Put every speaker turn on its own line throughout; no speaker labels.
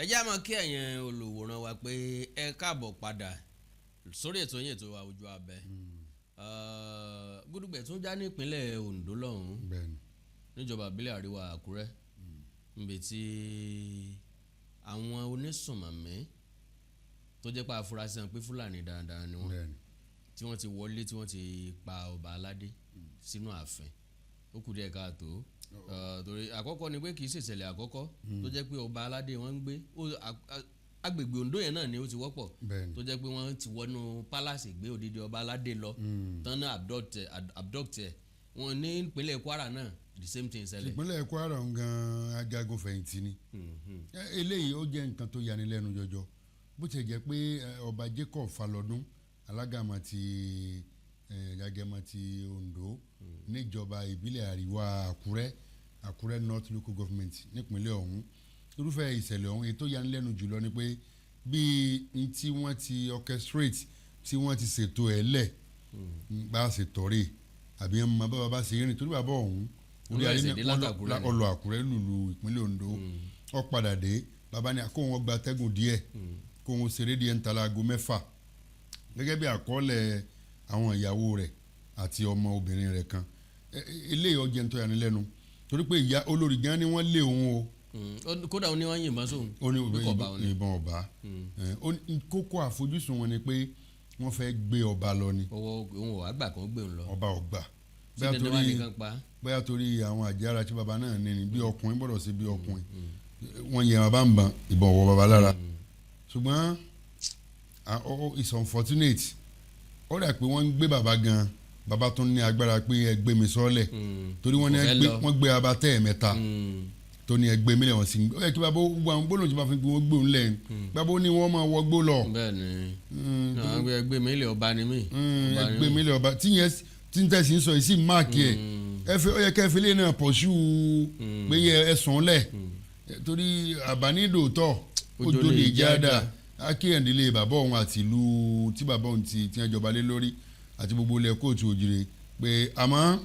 ẹ jẹ́ àmọ́ kí ẹ̀yin olùwòran wa pé ẹ káàbọ̀ padà sórí ètò yín ètò wa Ojú Abẹ. Gúdúgbẹ̀ tún já ní ìpínlẹ̀ Ondo lọ́hùn-ún níjọba ìbílẹ̀ Àríwá Àkúrẹ́ níbi tí àwọn onísùnmọ̀mí tó jẹ́ pé afurasí hàn pé Fúlàní dáadáa ni wọ́n tí wọ́n ti wọlé tí wọ́n ti pa ọba aládé sínú ààfin ó kù díẹ̀ káàtó torí àkọ́kọ́ ni pé kì í ṣèṣẹ̀lẹ̀ àkọ́kọ́ tó jẹ́ pé ọba aládé wọ́n ń gbé agbègbè Ondo yẹn náà ni ó ti wọ́pọ̀ tó jẹ́ pé wọ́n ti wọnú pálásì gbé odidi ọba aládé lọ tán náà abduct ẹ̀ wọ́n ní ìpínlẹ̀ Kwara náà the same thing ṣẹlẹ̀. ìpínlẹ̀
Kwara gan ajagun fẹ̀yìntì ni eléyìí ó jẹ́ nǹkan tó yanilẹ́nu jọjọ bó ti jẹ́ pé ọba Jacob Falọdún alágàmọ̀ ti Gàgẹ́mọ̀ ti Ondo níjọba ìbílẹ̀ Àríwá Àkúrẹ́ North Local Government nípínlẹ̀ ọ̀hún irúfẹ́ ìṣẹ̀lẹ̀ ọ̀hún èyí tó yanilẹ́nu jùlọ ni pé bí n tí wọ́n ti orchestrate tí wọ́n ti ṣètò ẹ̀ lẹ̀ bá a ṣe tọ̀rẹ́ àbí ẹ̀ mọ bá bá ṣe rìn torí bàbá ọ̀hún orí ayé ọlọ Àkúrẹ́ lùlù ìpínlẹ̀ Ondo ó padà dé bàbá ni kó wọn gba atẹ́gùn díẹ̀ kó wọn ṣeré díẹ̀ ń tala aago 6 gẹ́gẹ́ bí àkọọ́lẹ̀ àwọn ìyàwó rẹ̀ àti ọmọ obìnrin rẹ̀ kan eléyìí ọjẹ́ nítorí ànilẹ́nu torí pé ìyá olórí gan ni wọ́n lé òun o.
kódà ó ní wọ́n yìnbọn sóhun.
ó ní ìbọn ọba kókó àfojúsùn wọn ni pé wọ́n fẹ́ gbé ọba lọ ni.
òun ò àgbà kan gbé òun lọ.
ọba ọgbà bóyá torí àwọn àjẹára tí baba náà ní ni bí ọkùnrin gbọ́dọ̀ sí bí ọkùnrin wọ́n yẹ bàbá ń ban ìbọn wọ baba lára ṣùgbọ́n it's unfortunate ó rà pé wọ́n ń gbé baba gan baba tún ní agbára pé ẹ gbé mi sọ́lẹ̀ torí wọ́n gbé abatẹ́ ẹ̀mẹ́ta tó ní ẹgbẹ́ mílẹ̀ wọ́n sì ń gbé ó yẹ kí baba gbogbo àwọn gbólóhùn tí wọ́n fi gbé wọ́n gbé òun lẹ̀ baba ó ní wọ́n máa wọgbó lọ.
bẹ́ẹ̀ni ẹgbẹ́ mílẹ̀ ọba ni mí.
ẹgbẹ́ mílẹ̀ ọba tí ń tẹ̀sí ń sọ yìí sí máàkì ẹ̀ ó yẹ kẹ́ fi lé náà pọ̀ṣù pé ẹ sùn lẹ̀ torí àbánidòótọ́ ojú ni ìjáàdá akíyèndílé bàbá òun àti ìlú tí bàbá òun ti tiẹ̀ jọba lé lórí àti gbogbo ilẹ̀ kóòtù òjìrè pé àmọ́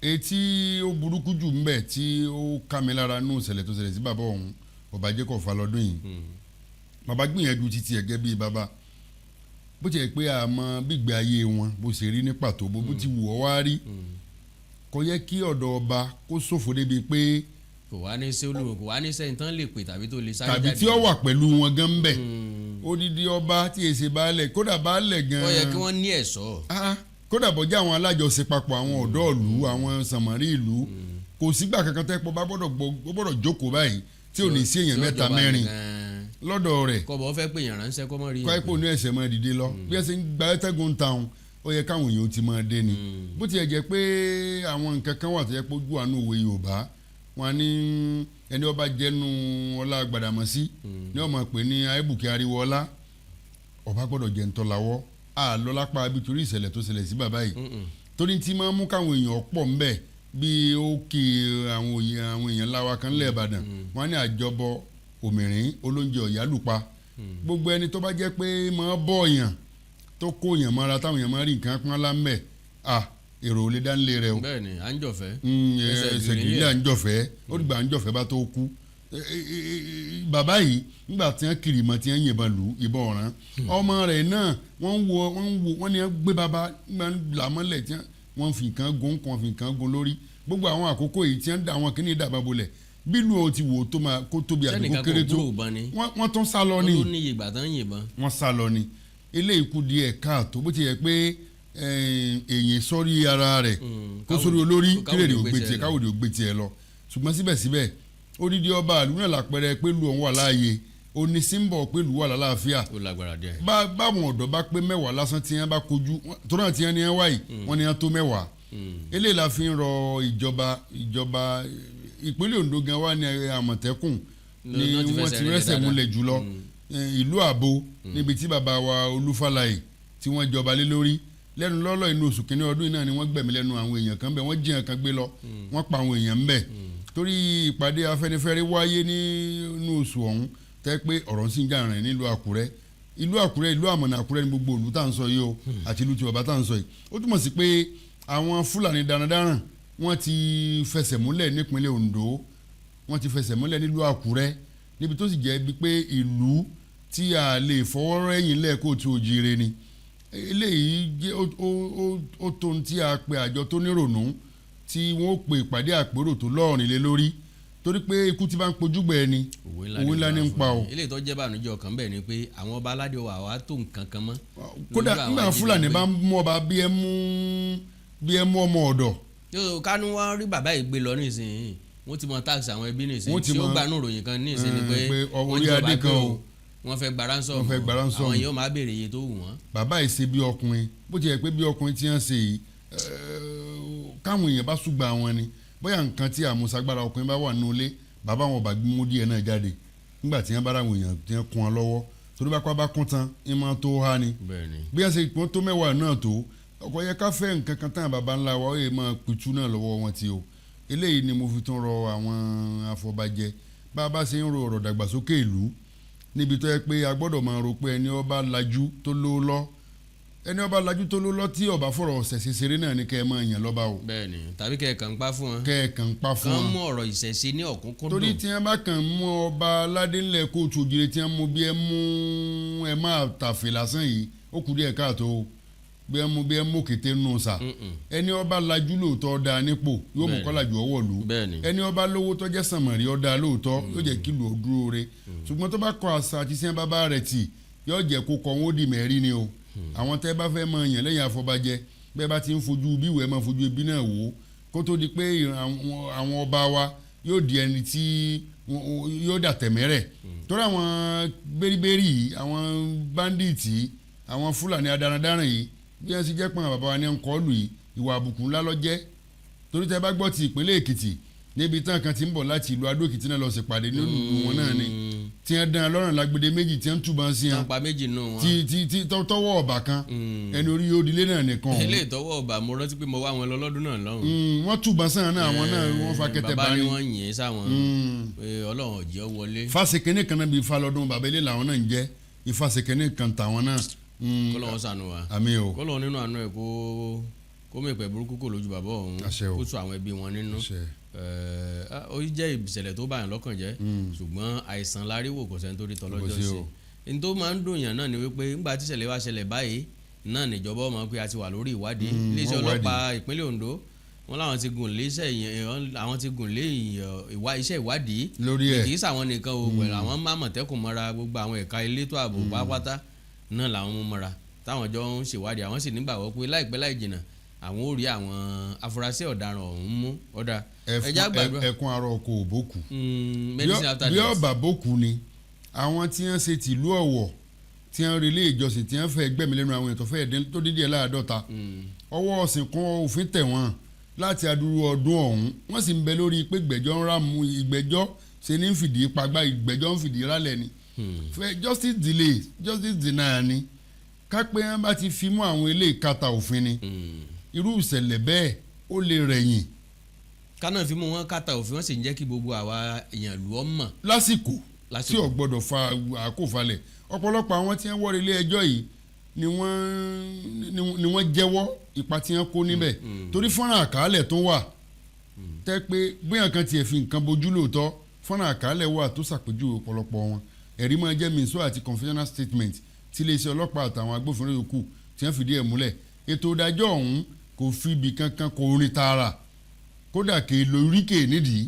etí ó burúkú jù ńbẹ̀ tí ó ká mi lára nù ṣẹlẹ̀ tó ṣẹlẹ̀ sí bàbá òun ọba Jacob Falọdún yìí bàbá gbìyànjú títí ẹ̀gẹ́ bíi bàbá bó ti yẹ pé àmọ́ gbígbé ayé wọn bó ṣe rí ní pàtó bó ti wù ọ́ wá rí kò yẹ kí ọ̀dọ̀ ọba kó ṣòfò débi pé
kò wá ní sí olùwò kò wá ní sẹ́yìn tán lè pè tàbí tó lè sáré jáde
tàbí tí ó wà pẹ̀lú wọn gan bẹ̀ odidi ọba tí èsè baálẹ̀ kódà baálẹ̀ gan.
ó yẹ kí wọ́n ní ẹ̀ṣọ́.
kódà bọ́jà àwọn alájọṣe papọ̀ àwọn ọ̀dọ́ ìlú àwọn sàmárì ìlú kò sígbà kankan tẹ́ pọ̀ bá gbọ́dọ̀ jókòó báyìí tí ò ní sí èèyàn 3 4 lọ́dọ̀ rẹ̀.
kọ́bọ̀ fẹ́ pè yàn ránṣẹ́ kọ́ mọ́ rí.
kọ́ ipò ní ẹ̀sẹ̀ máa dìde lọ bí ẹ ṣe ń gba ẹtẹ́gùn táwọn ó yẹ káwọn èèyàn ti máa dé ni bó ti yẹ jẹ́ pé àwọn nǹkan kan wà tó yẹ pé ojú àánú òwe Yorùbá wọn ní ẹni ọba jẹnu ọlá Gbàdàmọ́sí ní ọmọ pè ní ayébùkẹ́ ariwo ọlá ọba gbọ́dọ̀ jẹ ntọ́láwọ́ àlọ́ lápá abitori ìṣẹ̀lẹ̀ tó ṣẹlẹ̀ sí bàbá yìí torí tí máa ń mú káwọn èèyàn pọ̀ ńbẹ̀ bí ó kí àwọn èèyàn láwa kan lẹ́ Ìbàdàn wọn ní àjọbọ òmìnirín olóúnjẹ ọ̀yálùpa gbogbo ẹni tó bá jẹ́ pé máa bọ̀ èèyàn tó kó èèyàn mọ́ra táwọn èèyàn máa rí nǹkan pọ́n lámbẹ̀ èrò olè dánilé rẹ o.
bẹ́ẹ̀ni à ń jọ̀fẹ́.
ẹsẹ̀ gírílẹ̀ à ń jọ̀fẹ́ ó dìgbà à ń jọ̀fẹ́ bá tó kú. bàbá yìí nígbà tí wọ́n kiri mọ́ tí wọ́n yìnbọn lù ìbọn ọ̀ràn ọmọ rẹ̀ náà wọ́n ní gbé bàbá làmọ́lẹ̀ tí wọ́n fi nǹkan gun kan fi nǹkan gun lórí gbogbo àwọn àkókò yìí tí wọ́n da àwọn kìíní dàbà bolẹ̀ bílù o ti wò tó máa kó tóbi àdúgbò kéré tó wọ́n tún sá lọ ni wọ́n sá lọ ni eléyìí kù díẹ̀ káàtó bó ti yẹ pé èyí sọ́rí ara rẹ̀ kó sórí olórí kírèrè ò gbé tiẹ̀ káwòdì ò gbé tiẹ̀ lọ ṣùgbọ́n síbẹ̀síbẹ̀ odidi ọba àlù náà lápẹẹrẹ pé lu òun wà láàyè ó ní símbọ̀ pé lu wà lálàáfíà báwọn ọ̀dọ́ bá pé 10 lásán tí wọ́n bá kojú tó náà tí wọ́n ní wáyì wọ́n ní wọ́n tó 10 eléyìí la fi ń rọ ìjọba ìpínlẹ̀ Ondo gan wà ní Àmọ̀tẹ́kùn ni wọ́n ti rẹ́sẹ̀ múlẹ̀ jùlọ ìlú àbò níbi tí bàbá wa Olúfàlàyé tí wọ́n jọba lé lórí lẹ́nu lọ́lọ́ inú oṣù kìíní ọdún yìí náà ni wọ́n gbẹ̀mí lẹ́nu àwọn èèyàn kan bẹ́ẹ̀ wọ́n jiyàn kan gbé lọ wọ́n pa àwọn èèyàn ńbẹ̀ torí ìpàdé Afẹ́nifẹ́re wáyé nínú oṣù ọ̀hún tẹ́ pé ọ̀rọ̀ sì ń jà rìn nílùú Àkúrẹ́ ìlú Àmọ̀nà Àkúrẹ́ ní gbogbo ìlú tá à ń sọ yìí o àti ìlú tí bàbá tá à ń sọ yìí ó túmọ̀ sí pé àwọn Fúlàní darandaran wọ́n ti fẹsẹ̀ múlẹ̀ nípínlẹ̀ Ondo wọ́n ti fẹsẹ̀ múlẹ̀ nílùú Àkúrẹ́ níbi tó sì jẹ́ ibi pé ìlú tí a lè fọwọ́ rẹ́yìn lẹ́ẹ̀kọ́ tí ó jíire ni eléyìí jẹ́ ó tó ní tí a pe àjọ tó nírònú tí wọ́n pe ìpàdé àpérò tó lọ́ọ̀rìn lé lórí torí pé ikú tí bá ń pojúgbẹ̀ ẹni òwe ńlá ní ń pa o.
eléyìí tó jẹ́ bànújẹ́ ọkàn bẹ́ẹ̀ ni pé àwọn ọba aládé wà wá tó nǹkan kan mọ́.
kódà nígbà Fúlàní bá mú ọba bí ẹ mú ọmọ ọ̀dọ̀.
yóò kánú wọn rí bàbá yìí gbé lọ nísìnyí wọ́n ti mọ táàsì àwọn ẹbí nísìnyí tí ó gbanú ìròyìn kan nísìnyí pé wọ́n ti bàbá gbé o wọ́n fẹ́ gba ransom àwọn yóò máa béèrè iye tó wù wọ́n.
bàbá yìí ṣe bí ọkùnrin bó ti yẹ pé bí ọkùnrin ti ń ṣe yìí káwọn èèyàn bá ṣùgbọ́n àwọn ni bóyá nǹkan tí àmúṣagbára ọkùnrin bá wà nínú ilé bàbá wọn bá mú díẹ̀ náà jáde nígbà tí wọ́n bá ra àwọn èèyàn tí wọ́n kún wọn lọ́wọ́ torí bá pa bá kún tán ń máa tó há ni bí wọ́n ṣe pọ́n tó mẹ́wàá náà tó ọkọ̀ yẹ ká fẹ́ nǹkan kan tán bàbá ńlá wa ó yẹ máa pitú náà lọ́wọ́ wọn ti o eléyìí ni mo fi tún rọ àwọn afọbajẹ bá a bá ṣe ń ro ọ̀rọ̀ dàgbàsókè ìlú níbi tó yẹ pé a gbọ́dọ̀ máa ro pé ẹni ọba lajú tó ló lọ tí ọba fọ̀rọ̀ ọ̀sẹ̀ ṣeré náà ni kẹ́ ẹ máa yàn lọ́ba o.
bẹ́ẹ̀ni tàbí kẹ́ ẹ kàn ń pa fún wọn.
kẹ́ ẹ kàn ń pa fún wọn.
kàn mú ọ̀rọ̀ ìṣẹ̀ṣe ní ọ̀kúnkúndùn.
torí tí wọ́n bá kàn mú ọba aládé ńlẹ̀ kóòtù òjìrè tí wọ́n mú bí ẹ máa tàfé lásán yìí ó kù díẹ̀ káàtó bí ẹ mú kété nù sà. ẹni ọba lajú lóòótọ́ da nípò yóò mú kọ́làjú ọwọ́ lù. ẹni ọba lówó tó jẹ́ sànmọ̀rí ọ̀dà lóòótọ́ yóò jẹ́ kí lù ó dúró re. ṣùgbọ́n tó bá kọ àṣà àti sẹ́yìn bàbá rẹ̀ tì yóò jẹ́ kó kọ́ wọn ó dì mẹ́rí ni o. àwọn tẹ́ bá fẹ́ máa yàn lẹ́yìn afọbajẹ bẹ́ẹ̀ bá ti ń fojú bí ìwé máa fojú ebi náà wò ó kó tó di pé àwọn ọba wa yóò di ẹni tí yóò dà tẹ̀mẹ́rẹ̀ torí àwọn bẹ́rìbẹ́rì yìí àwọn báńdíìtì àwọn Fúlàní adarandaran yìí bí wọ́n ti jẹ́ pọ́n bàbá wa ní nkọ́lù yìí ìwà àbùkù ńlá ló jẹ́ torí tẹ́ bá gbọ́ ti ìpínlẹ̀ Èkìtì níbi tán kan ti ń bọ̀ láti ìlú Adó Èkìtì náà lọ sí pàdé nílùú wọn náà ni tí wọ́n dán lọ́rùn lágbèdè méjì tí wọ́n túbọ̀ sí wọn.
tàǹpà méjì nù wọn.
tí tọwọ́ ọ̀bà kan ẹni orí òdìlé náà nìkan.
ilé ìtọ́wọ́ ọ̀bà mo rántí pé mo wá wọn lọ lọ́dún náà lọ́hùn.
wọ́n túbọ̀ sàn náà àwọn náà wọ́n fa kẹtẹ bá ní.
bàbá ni wọ́n yìn sáwọn Ọlọ́run ò jẹ́ wọlé.
fásikẹ́ni kan náà bíi ifá lọ́dún bàbá ilé làwọn náà ń jẹ́ ìfásikẹ́ni kan tàwọn náà.
kọ́lọ́wọ́ ṣàánú wa.
àmín o.
kọ́lọ́wọ́ nínú àánú ẹ̀ kó mẹ́pẹ́ burúkú kò lójú bàbá òun kó sọ àwọn ẹbí wọn nínú ó jẹ́ ìṣẹ̀lẹ̀ tó báyàn lọ́kàn jẹ́ ṣùgbọ́n àìsàn láríwò kò sẹ́ni tó rí tọ́lọ́jọ́ sí ní tó máa ń dùn yàn náà ni wípé nígbà tí ìṣẹ̀lẹ̀ wá ṣẹlẹ̀ báyìí náà níjọba ọmọ pé a ti wà lórí ìwádìí iléeṣẹ́ ọlọ́pàá ìpínlẹ̀ Ondo wọn làwọn ti gùn lé iṣẹ́ ìwádìí
lórí ẹ̀
kì í sàwọn nìkan o pẹ̀lú àwọn Àmọ̀tẹ́kùn mọ́ra gbogbo àwọn ẹ̀ka elétò ààbò pátápátá náà làwọn mú mọ́ra táwọn jọ ń ṣèwádìí àwọn sì nígbàgbọ́ pé láìpẹ́ láì jìnnà àwọn ò rí àwọn afurasí ọ̀daràn ọ̀hún mú ọ̀dà ẹja gbàgbọ́.
ẹkún arọ ọkọ òbókù bí ọba bókù ni àwọn tí wọ́n ṣe tìlú Ọ̀wọ̀ tí wọ́n relé ìjọsìn tí wọ́n fẹ́ gbẹ̀mí lẹ́nu àwọn ètò fẹ́ẹ́ tó dídí ẹ̀ láàdọ́ta ọwọ́ ọ̀sìn kan òfin tẹ̀ wọ́n láti adúrú ọdún ọ̀hún wọ́n sì ń bẹ lórí pé ìgbẹ́jọ́ ń ràmú ìgbẹ́jọ́ ṣe ní fìdí pagbá ìgbẹ́jọ́ ń fìdí rálẹ̀ ni justice delay justice deny ni kápẹ́ wọn bá ti fi mú àwọn ilé ìkata òfin ni irú ìṣẹ̀lẹ̀ bẹ́ẹ̀ ó lè rẹ̀yìn.
kánà fi mú wọn kàtà òfin wọn sì ń jẹ́ kí gbogbo àwa èèyàn lù ọ́ mọ̀.
lásìkò tí ò gbọ́dọ̀ fa àkófalẹ̀ ọ̀pọ̀lọpọ̀ àwọn tí wọ́n wọ́ ilé ẹjọ́ yìí ni wọ́n jẹ́wọ́ ipa tí wọ́n kó níbẹ̀ torí fọ́nrán àkàálẹ̀ tó wà tẹ́ pé bóyá kan tiẹ̀ fi nǹkan bojú lóòótọ́ fọ́nrán àkàálẹ̀ wà tó ṣàpèjúwe ọ̀pọ̀lọpọ̀ wọn ẹ̀rí máa jẹ́ minso àti confidential statement tí iléeṣẹ́ ọlọ́pàá àtàwọn agbófinró yòókù tí wọ́n fìdí ẹ̀ múlẹ̀ ètò ìdájọ́ ọ̀hún kò fi ibì kankan kò rin tààrà kódà kè lórí kè nídìí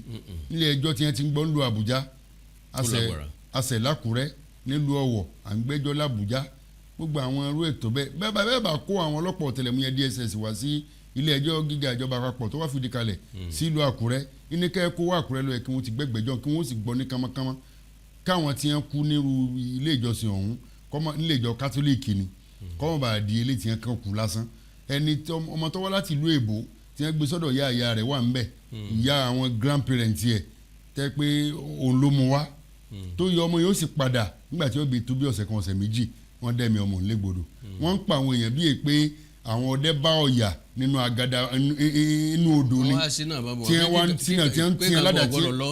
nílé ẹjọ́ tí wọ́n ti ń gbọ́ ń lu Àbújá àṣẹ l'Ákúrẹ́ nílùú Ọ̀wọ̀ à ń gbẹ́jọ́ l'Àbújá gbogbo àwọn irú ètò bẹ́ẹ̀ bá kó àwọn ọlọ́pàá ọ̀tẹlẹ̀múyẹ́ DSS wá sí ilé ẹjọ́ gíga ìjọba àpapọ̀ tó wá fìdí kalẹ̀ sílùú Àkúrẹ́ iníkẹ́ kó wá Àkúrẹ́ lọ yẹ kí wọ́n ti gbẹ́gbẹ́jọ́ kí wọ́n sì gbọ́ ní kánmọ́kánmọ́ káwọn tí wọ́n kú nírú ilé ìjọsìn ọ̀hún nílé ìjọ kátólíìkì ni kọ́mọ̀ bá di ilé tí wọ́n kàn kú lásán ẹni ọmọ tó wá láti ìlú èbó tí wọ́n gbé sọ́dọ̀ ìyá rẹ̀ wà ńbẹ̀ ìyá àwọn grandparent yẹ tẹ́ pé òun ló mú wá tó yọ ọmọ yóò sì padà nígbà tí wọ́n bí tó bí ọ̀sẹ̀ kan ọ̀sẹ̀ méjì wọ́n dẹ́mi ọmọ ńlẹ́gbọ̀dọ̀ wọ́n ń pa àwọn èèyàn bíi pé àwọn ọdẹ bá ọ̀yà nínú agada inú odò ni tí wọ́n wá tí wọ́n ládàá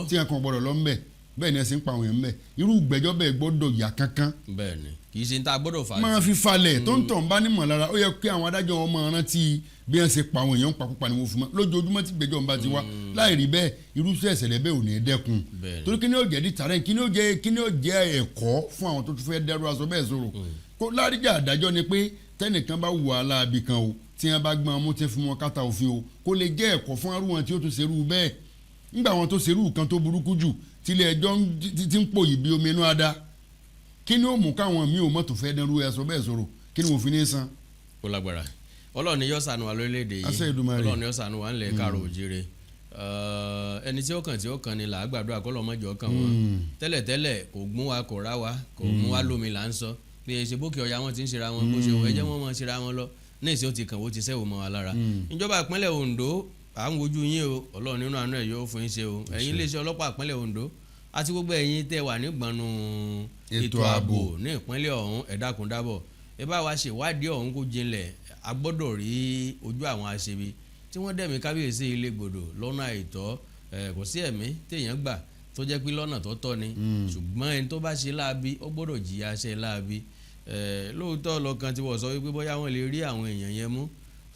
tí wọ́n kan gbọ́dọ̀ lọ ńbẹ̀ bẹ́ẹ̀ ni ẹ sì ń pa àwọn èèyàn bẹ́ẹ̀ irú ìgbẹ́jọ́ bẹ́ẹ̀ gbọ́dọ̀ yà kankan.
bẹ́ẹ̀ni kì í ṣe ní ta gbọ́dọ̀ fà á.
máa fi falẹ̀ tó ń tàn bá nímọ̀ lára ó yẹ kí àwọn adájọ́ wọn máa rántí bí wọ́n ṣe pa àwọn èèyàn pakúpa ni wọ́n fún wọn lójoojúmọ́ tí gbẹ́jọ́ ń bá ti wá láì rí bẹ́ẹ̀ irúṣẹ́ ìṣẹ̀lẹ̀ bẹ́ẹ̀ ò ní dẹ́kun torí kí ni ó jẹ́ deterrent kí ni ó jẹ́ ẹ̀kọ́ fún àwọn tó tún fẹ́ dẹ́rù aṣọ bẹ́ẹ̀ sọ̀rọ̀ kó láríjà àdájọ́ ni pé tẹ́nìkan bá wù aláàbí kan o tí wọ́n bá gbọ́n ọmú tí fún wọn kátà òfin o kó lè jẹ́ ẹ̀kọ́ fún arú wọn tí ó tún ṣerú bẹ́ẹ̀ nígbà wọn tó ṣerú kan tó burúkú jù tílé ẹjọ́ ti ń pòyì bí omi inú adá kí ni ó mú káwọn míì ò mọ́tò fẹ́ dẹ́rù ẹ̀sọ́ bẹ́ẹ̀ sọ̀rọ̀ kí ni wọ́n fi ní san.
ó lágbára Ọlọ́run ni yóò ṣàánú wa lórílẹ̀‐èdè yìí Ọlọ́run ni yóò ṣàánú wa ńlẹ̀ káàrọ̀ òjìrè ẹni tí ó kàn ni là á gbàdúrà kọ́lọ́ mọ́jọ́ kàn wọ́n tẹ́lẹ̀tẹ́lẹ̀ kò gún wa kò rá wa kò mú wa lómi là ń sọ pé ṣe bókè ọ̀yà wọn ti ń ṣera wọn bó ṣe wọ ẹjẹ́ wọn mọ̀ ṣera wọn lọ ní ìṣe ó ti kàn ó ti sẹ́wọ̀ mọ́ wa lára ìjọba ìpínlẹ̀ Ondo à ń wojú yín o Ọlọ́run nínú àánú ẹ̀ yóò fún yín ṣe o ẹ̀yin iléeṣẹ́ ọlọ́pàá ìpínlẹ̀ Ondo àti gbogbo ẹ̀yin tẹ́ wà nígbọnú ètò ààbò ní ìpínlẹ̀ ọ̀hún ẹ dákun dábọ̀ ẹ bá wa ṣèwádìí ọ̀hún kó jinlẹ̀ a gbọ́dọ̀ rí ojú àwọn aṣebi tí wọ́n dẹ̀mí kábíyèsí ilé gbòdò lọ́nà àìtọ́ kò sí ẹ̀mí téèyàn gbà tó jẹ́ pé lọ́nà tó tọ́ ni ṣùgbọ́n ẹni tó bá ṣe láabi ó gbọ́dọ̀ jìyà ṣe láabi lóòótọ́ lọ́kàn tí wọ́n sọ wípé bóyá wọ́n lè rí àwọn èèyàn yẹn mú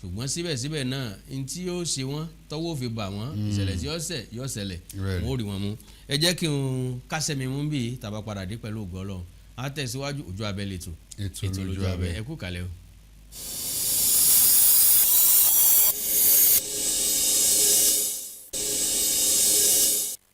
ṣùgbọ́n síbẹ̀síbẹ̀ náà n tí yóò ṣe wọ́n tọ́wọ́ fi bà wọ́n ìṣẹ̀lẹ̀ tí yóò ṣẹlẹ̀ wọ́n ò rí wọn mú ẹ jẹ́ kí n kásẹ̀ mi mú bí tàbá padà dé pẹ̀lú ògo Ọlọ́run á tẹ̀síwájú Ojú Abẹ́ lẹ́tọ̀ ètò Lójú Abẹ́ ẹ kú kalẹ̀ o.